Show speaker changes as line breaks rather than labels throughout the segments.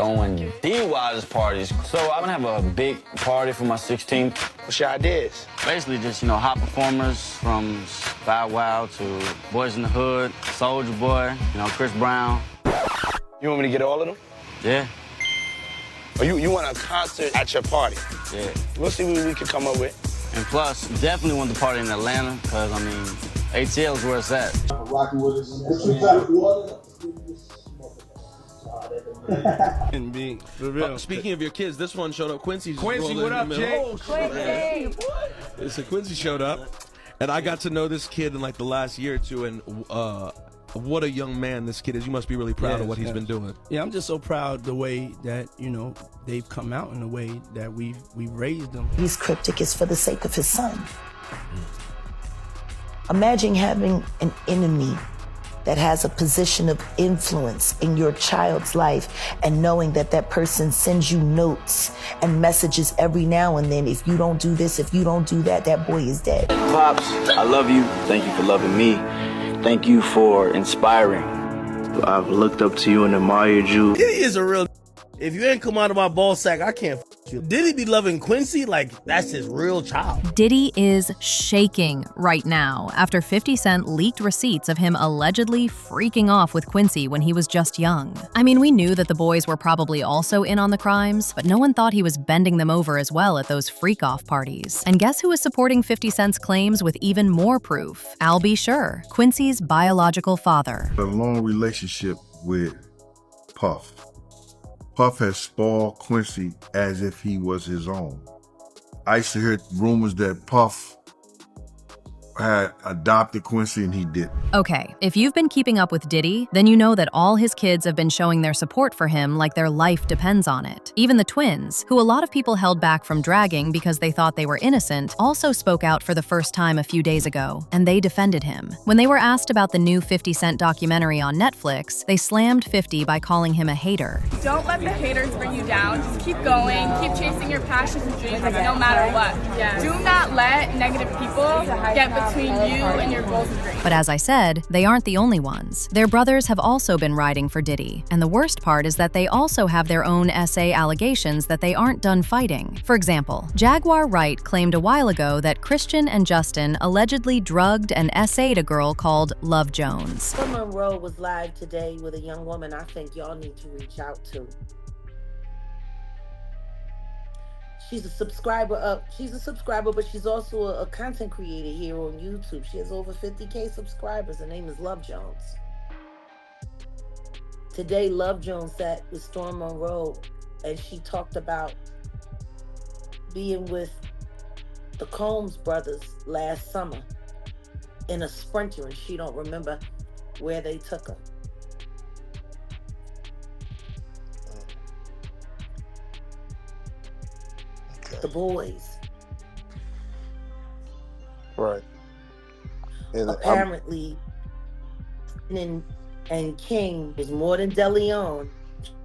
throwing the wildest parties. So I'm gonna have a big party for my 16th.
What's your ideas?
Basically just, hot performers from Bow Wow to Boys in the Hood, Soulja Boy, Chris Brown.
You want me to get all of them?
Yeah.
Or you want a concert at your party?
Yeah.
We'll see what we can come up with.
And plus, definitely want the party in Atlanta, because, ATL is where it's at.
Rocking with us.
And being for real. Speaking of your kids, this one showed up. Quincy,
what up, Jay?
Quincy. So Quincy showed up, and I got to know this kid in like the last year or two, and what a young man this kid is. You must be really proud of what he's been doing.
Yeah, I'm just so proud the way that they've come out in the way that we've raised them.
He's cryptic is for the sake of his son. Imagine having an enemy that has a position of influence in your child's life and knowing that that person sends you notes and messages every now and then. If you don't do this, if you don't do that, that boy is dead.
Pops, I love you. Thank you for loving me. Thank you for inspiring. I've looked up to you and admired you.
Diddy is a real. If you ain't come out of my ball sack, I can't you. Diddy be loving Quincy like that's his real child.
Diddy is shaking right now after 50 Cent leaked receipts of him allegedly freaking off with Quincy when he was just young. I mean, we knew that the boys were probably also in on the crimes, but no one thought he was bending them over as well at those freak-off parties. And guess who is supporting 50 Cent's claims with even more proof? Al B, Quincy's biological father.
A long relationship with Puff. Puff has spoiled Quincy as if he was his own. I used to hear rumors that Puff had adopted Quincy and he didn't.
Okay, if you've been keeping up with Diddy, then you know that all his kids have been showing their support for him like their life depends on it. Even the twins, who a lot of people held back from dragging because they thought they were innocent, also spoke out for the first time a few days ago, and they defended him. When they were asked about the new 50 Cent documentary on Netflix, they slammed 50 by calling him a hater.
Don't let the haters bring you down. Just keep going, keep chasing your passions and dreams no matter what. Do not let negative people get between you and your goals and dreams.
But as I said, they aren't the only ones. Their brothers have also been riding for Diddy, and the worst part is that they also have their own SA allegations that they aren't done fighting. For example, Jaguar Wright claimed a while ago that Christian and Justin allegedly drugged and SA'd a girl called Love Jones.
Monroe was live today with a young woman I think y'all need to reach out to. She's a subscriber, but she's also a content creator here on YouTube. She has over 50K subscribers. Her name is Love Jones. Today, Love Jones sat with Storm Monroe, and she talked about being with the Combs brothers last summer in a Sprinter, and she don't remember where they took her. The boys.
Right. And
apparently, and King was more than DeLeon.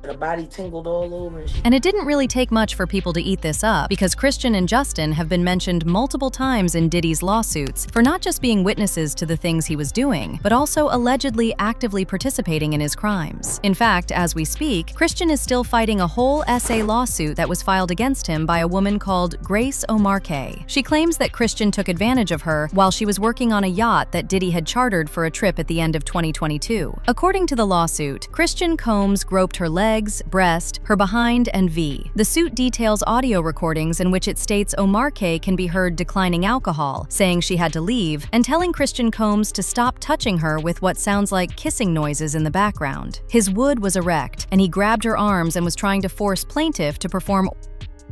Her body tingled all over.
And it didn't really take much for people to eat this up, because Christian and Justin have been mentioned multiple times in Diddy's lawsuits for not just being witnesses to the things he was doing, but also allegedly actively participating in his crimes. In fact, as we speak, Christian is still fighting a whole SA lawsuit that was filed against him by a woman called Grace Omarque. She claims that Christian took advantage of her while she was working on a yacht that Diddy had chartered for a trip at the end of 2022. According to the lawsuit, Christian Combs groped her legs, breast, her behind, and V. The suit details audio recordings in which it states Omarque can be heard declining alcohol, saying she had to leave, and telling Christian Combs to stop touching her with what sounds like kissing noises in the background. His wood was erect, and he grabbed her arms and was trying to force plaintiff to perform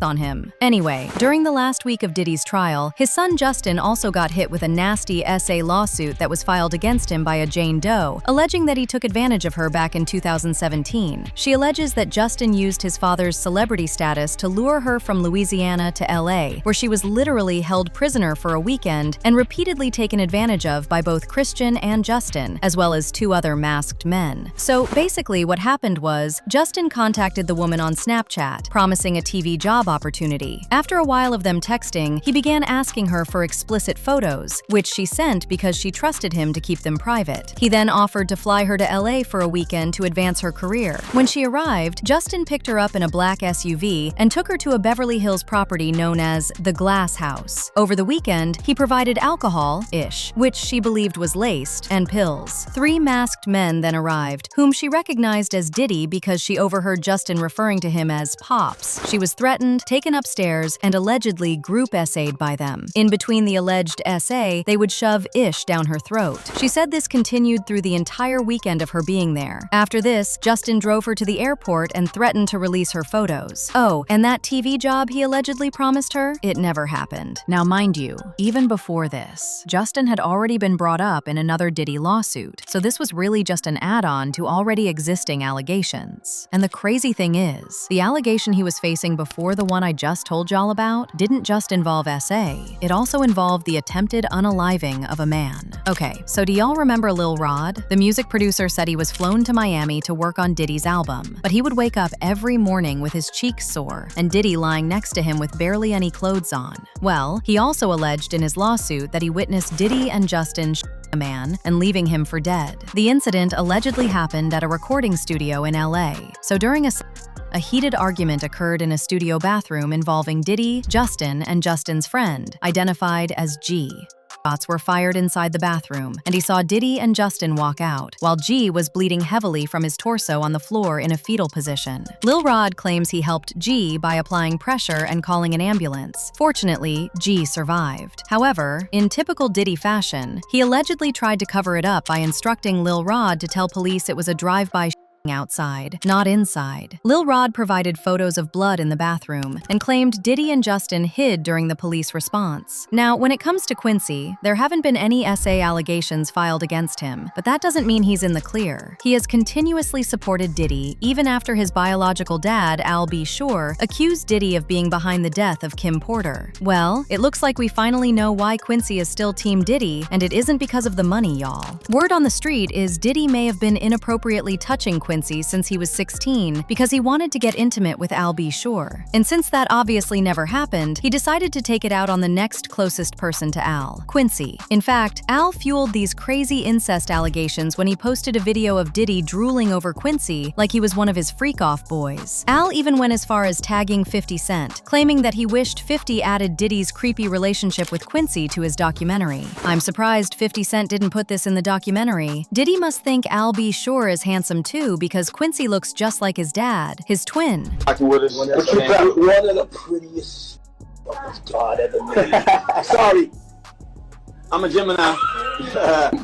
on him. Anyway, during the last week of Diddy's trial, his son Justin also got hit with a nasty SA lawsuit that was filed against him by a Jane Doe, alleging that he took advantage of her back in 2017. She alleges that Justin used his father's celebrity status to lure her from Louisiana to LA, where she was literally held prisoner for a weekend and repeatedly taken advantage of by both Christian and Justin, as well as 2 other masked men. So basically what happened was, Justin contacted the woman on Snapchat, promising a TV job job opportunity. After a while of them texting, he began asking her for explicit photos, which she sent because she trusted him to keep them private. He then offered to fly her to LA for a weekend to advance her career. When she arrived, Justin picked her up in a black SUV and took her to a Beverly Hills property known as the Glass House. Over the weekend, he provided alcohol-ish, which she believed was laced, and pills. 3 masked men then arrived, whom she recognized as Diddy because she overheard Justin referring to him as Pops. She was threatened, taken upstairs, and allegedly group essayed by them. In between the alleged essay, they would shove ish down her throat. She said this continued through the entire weekend of her being there. After this, Justin drove her to the airport and threatened to release her photos. Oh, and that TV job he allegedly promised her? It never happened. Now mind you, even before this, Justin had already been brought up in another Diddy lawsuit, so this was really just an add-on to already existing allegations. And the crazy thing is, the allegation he was facing before the one I just told y'all about didn't just involve SA, it also involved the attempted unaliving of a man. Okay, so do y'all remember Lil Rod? The music producer said he was flown to Miami to work on Diddy's album, but he would wake up every morning with his cheeks sore and Diddy lying next to him with barely any clothes on. Well, he also alleged in his lawsuit that he witnessed Diddy and Justin a man and leaving him for dead. The incident allegedly happened at a recording studio in LA. So during a heated argument occurred in a studio bathroom involving Diddy, Justin, and Justin's friend, identified as G. Shots were fired inside the bathroom, and he saw Diddy and Justin walk out, while G was bleeding heavily from his torso on the floor in a fetal position. Lil Rod claims he helped G by applying pressure and calling an ambulance. Fortunately, G survived. However, in typical Diddy fashion, he allegedly tried to cover it up by instructing Lil Rod to tell police it was a drive-by outside, not inside. Lil Rod provided photos of blood in the bathroom and claimed Diddy and Justin hid during the police response. Now, when it comes to Quincy, there haven't been any SA allegations filed against him, but that doesn't mean he's in the clear. He has continuously supported Diddy, even after his biological dad, Al B accused Diddy of being behind the death of Kim Porter. Well, it looks like we finally know why Quincy is still Team Diddy, and it isn't because of the money, y'all. Word on the street is Diddy may have been inappropriately touching Quincy since he was 16 because he wanted to get intimate with Al B. And since that obviously never happened, he decided to take it out on the next closest person to Al, Quincy. In fact, Al fueled these crazy incest allegations when he posted a video of Diddy drooling over Quincy like he was one of his freak-off boys. Al even went as far as tagging 50 Cent, claiming that he wished 50 added Diddy's creepy relationship with Quincy to his documentary. I'm surprised 50 Cent didn't put this in the documentary. Diddy must think Al B. is handsome too because Quincy looks just like his dad, his twin.
One of the prettiest God ever made. Sorry, I'm a Gemini.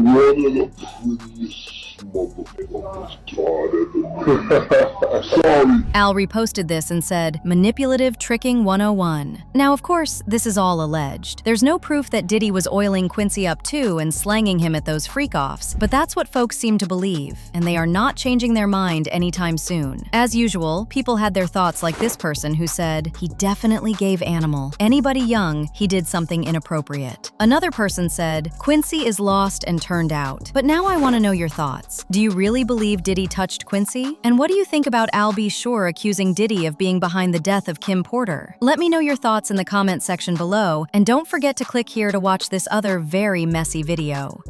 One of the prettiest motherfuckers God ever made. Sorry.
Al reposted this and said, "Manipulative tricking 101." Now, of course, this is all alleged. There's no proof that Diddy was oiling Quincy up too and slanging him at those freak-offs, but that's what folks seem to believe, and they are not changing their mind anytime soon. As usual, people had their thoughts like this person who said, "He definitely gave animal. Anybody young, he did something inappropriate." Another person said, "Quincy is lost and turned out." But now I want to know your thoughts. Do you really believe Diddy touched Quincy? And what do you think about Al B. accusing Diddy of being behind the death of Kim Porter? Let me know your thoughts in the comment section below, and don't forget to click here to watch this other very messy video.